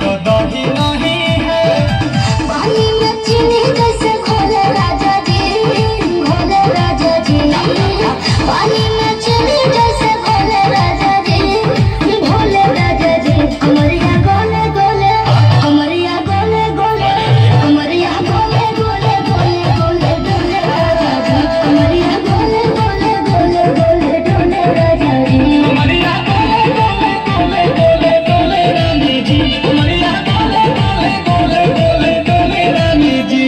तो दही नहीं है। पानी में चीनी जैसे घोले राजा जी, घोले राजा जी। पानी में चीनी जैसे घोले राजा जी, घोले राजा जी। कमरिया गोले गोले, कमरिया गोले गोले, कमरिया गोले गोले गोले गोले डोले राजा जी। कमरिया गोले गोले गोले गोले डोले राजा जी। कमरिया गोले गोले गोले गोले रानी जी। कमरिया गोले गोले गोले गोले गोले रानी जी।